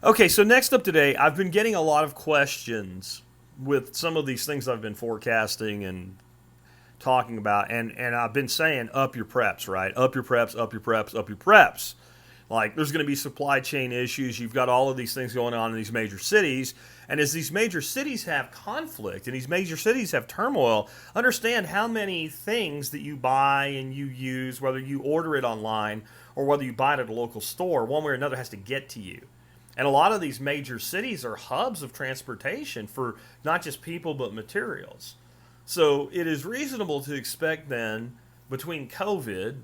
Okay, so next up today, I've been getting a lot of questions with some of these things I've been forecasting and talking about, and I've been saying up your preps, right? Up your preps, up your preps, up your preps. Like there's going to be supply chain issues. You've got all of these things going on in these major cities, and as these major cities have conflict and these major cities have turmoil, understand how many things that you buy and you use, whether you order it online or whether you buy it at a local store, one way or another has to get to you. And a lot of these major cities are hubs of transportation for not just people but materials. So it is reasonable to expect then, between COVID,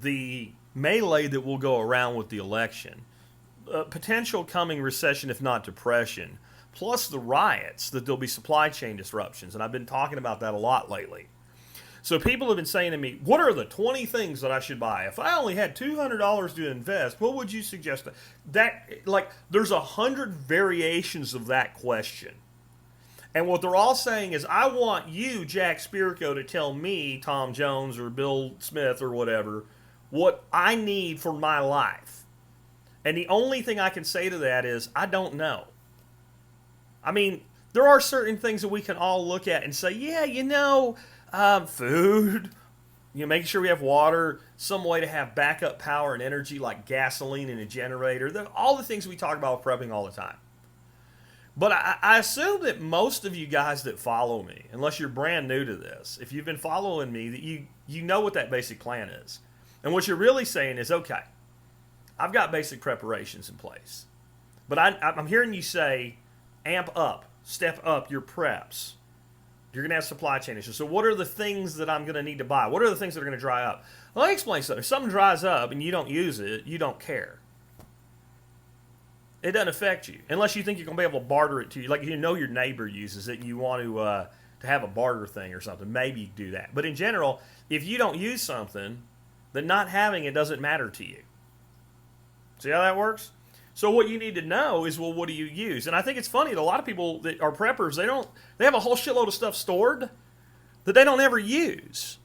the melee that will go around with the election, potential coming recession, if not depression, plus the riots, that there'll be supply chain disruptions. And I've been talking about that a lot lately. So people have been saying to me, what are the 20 things that I should buy? If I only had $200 to invest, what would you suggest? Like, there's 100 variations of that question. And what they're all saying is, I want you, Jack Spirko, to tell me, Tom Jones or Bill Smith or whatever, what I need for my life. And the only thing I can say to that is, I don't know. I mean, there are certain things that we can all look at and say, yeah, food, making sure we have water, some way to have backup power and energy like gasoline in a generator, all the things we talk about with prepping all the time. But I assume that most of you guys that follow me, unless you're brand new to this, if you've been following me, that you know what that basic plan is. And what you're really saying is, okay, I've got basic preparations in place. But I'm hearing you say, amp up, step up your preps. You're going to have supply chain issues. So what are the things that I'm going to need to buy? What are the things that are going to dry up? Well, let me explain something. If something dries up and you don't use it, you don't care. It doesn't affect you unless you think you're going to be able to barter it to you. Like your neighbor uses it and you want to have a barter thing or something. Maybe you do that. But in general, if you don't use something, then not having it doesn't matter to you. See how that works? So what you need to know is, well, what do you use? And I think it's funny that a lot of people that are preppers, they have a whole shitload of stuff stored that they don't ever use.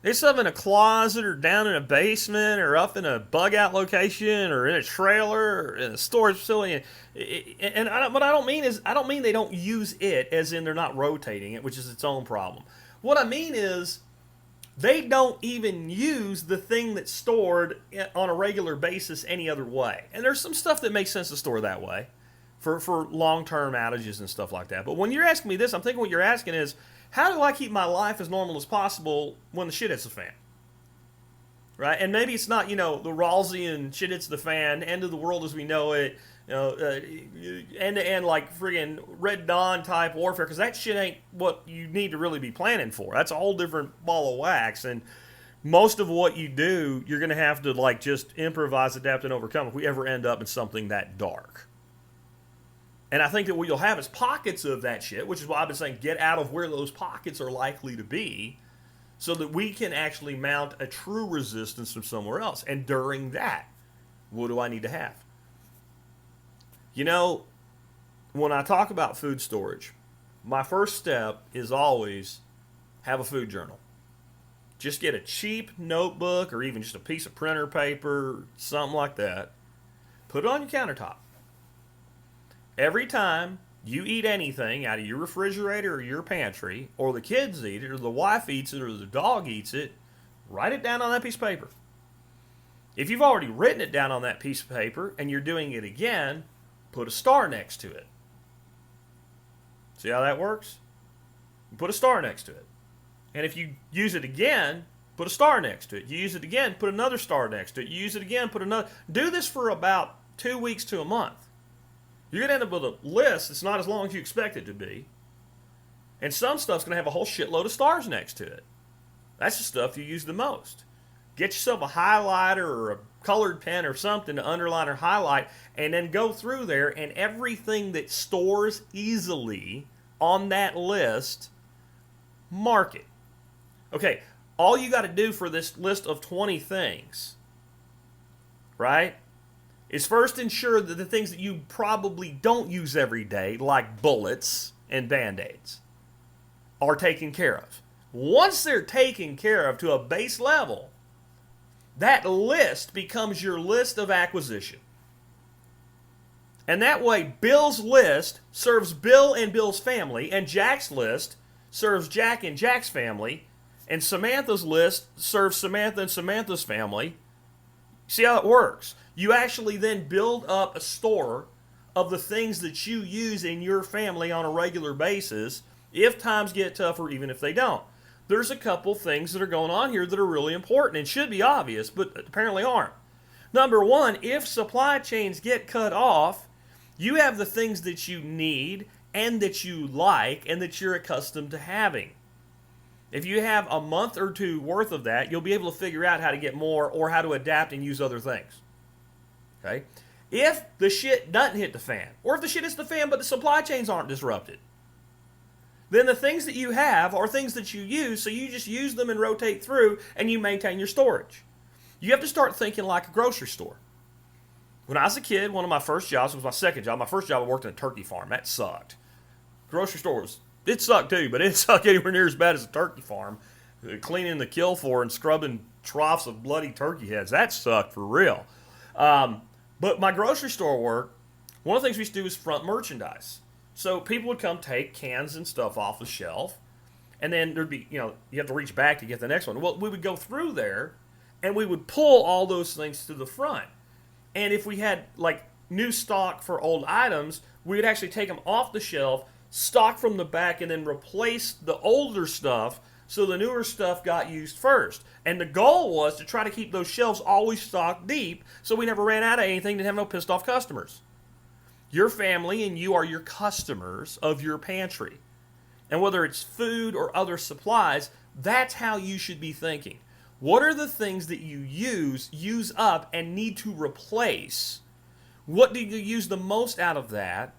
They stuff in a closet or down in a basement or up in a bug out location or in a trailer or in a storage facility. What I don't mean is, I don't mean they don't use it as in they're not rotating it, which is its own problem. What I mean is, they don't even use the thing that's stored on a regular basis any other way. And there's some stuff that makes sense to store that way for long-term outages and stuff like that. But when you're asking me this, I'm thinking what you're asking is, how do I keep my life as normal as possible when the shit hits the fan? Right? And maybe it's not, the Rawlsian shit hits the fan, end of the world as we know it, end-to-end like friggin' Red Dawn type warfare, because that shit ain't what you need to really be planning for. That's a whole different ball of wax, and most of what you do, you're going to have to like just improvise, adapt, and overcome if we ever end up in something that dark. And I think that what you'll have is pockets of that shit, which is why I've been saying get out of where those pockets are likely to be so that we can actually mount a true resistance from somewhere else. And during that, what do I need to have? When I talk about food storage, my first step is always have a food journal. Just get a cheap notebook or even just a piece of printer paper, something like that. Put it on your countertop. Every time you eat anything out of your refrigerator or your pantry, or the kids eat it, or the wife eats it, or the dog eats it, write it down on that piece of paper. If you've already written it down on that piece of paper and you're doing it again, put a star next to it. See how that works? Put a star next to it. And if you use it again, put a star next to it. You use it again, put another star next to it. You use it again, put another. Do this for about 2 weeks to a month. You're going to end up with a list that's not as long as you expect it to be. And some stuff's going to have a whole shitload of stars next to it. That's the stuff you use the most. Get yourself a highlighter or a colored pen or something to underline or highlight, and then go through there, and everything that stores easily on that list, mark it. Okay, all you got to do for this list of 20 things, right, is first ensure that the things that you probably don't use every day, like bullets and Band-Aids, are taken care of. Once they're taken care of to a base level, that list becomes your list of acquisition. And that way, Bill's list serves Bill and Bill's family, and Jack's list serves Jack and Jack's family, and Samantha's list serves Samantha and Samantha's family. See how it works? You actually then build up a store of the things that you use in your family on a regular basis if times get tough or even if they don't. There's a couple things that are going on here that are really important and should be obvious, but apparently aren't. Number one, if supply chains get cut off, you have the things that you need and that you like and that you're accustomed to having. If you have a month or two worth of that, you'll be able to figure out how to get more or how to adapt and use other things. Okay? If the shit doesn't hit the fan, or if the shit hits the fan but the supply chains aren't disrupted, then the things that you have are things that you use, so you just use them and rotate through and you maintain your storage. You have to start thinking like a grocery store. When I was a kid, one of my first jobs was my second job. My first job, I worked in a turkey farm. That sucked. Grocery stores, it sucked too, but it didn't suck anywhere near as bad as a turkey farm. Cleaning the kill floor and scrubbing troughs of bloody turkey heads, that sucked for real. But my grocery store work, one of the things we used to do was front merchandise. So people would come take cans and stuff off the shelf, and then there'd be, you have to reach back to get the next one. Well, we would go through there, and we would pull all those things to the front. And if we had, like, new stock for old items, we would actually take them off the shelf, stock from the back, and then replace the older stuff so the newer stuff got used first. And the goal was to try to keep those shelves always stocked deep so we never ran out of anything, didn't have no pissed off customers. Your family and you are your customers of your pantry. And whether it's food or other supplies, that's how you should be thinking. What are the things that you use up, and need to replace? What do you use the most out of that?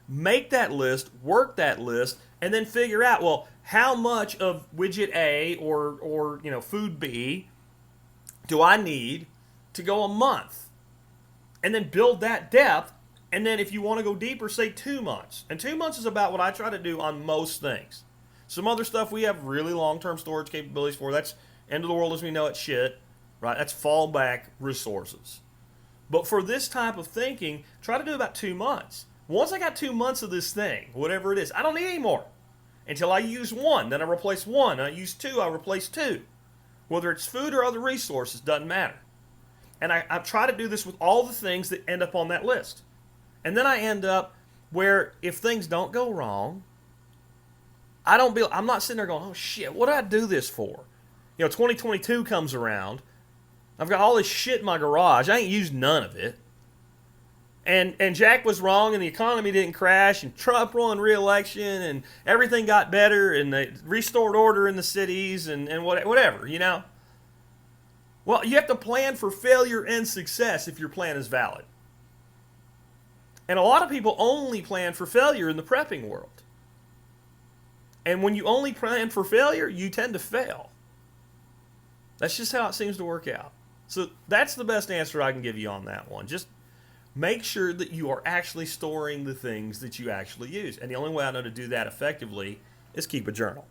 Make that list, work that list, and then figure out, well, how much of widget A or food B do I need to go a month? And then build that depth. And then if you want to go deeper, say 2 months. And 2 months is about what I try to do on most things. Some other stuff we have really long-term storage capabilities for. That's end of the world as we know it shit, right? That's fallback resources. But for this type of thinking, try to do about 2 months. Once I got 2 months of this thing, whatever it is, I don't need any more. Until I use one, then I replace one. I use two, I replace two. Whether it's food or other resources, doesn't matter. And I try to do this with all the things that end up on that list. And then I end up where if things don't go wrong, I'm not sitting there going, oh shit, what did I do this for? 2022 comes around. I've got all this shit in my garage. I ain't used none of it. And Jack was wrong, and the economy didn't crash, and Trump won re-election, and everything got better, and they restored order in the cities, and whatever, Well, you have to plan for failure and success if your plan is valid. And a lot of people only plan for failure in the prepping world. And when you only plan for failure, you tend to fail. That's just how it seems to work out. So that's the best answer I can give you on that one. Just make sure that you are actually storing the things that you actually use. And the only way I know to do that effectively is keep a journal.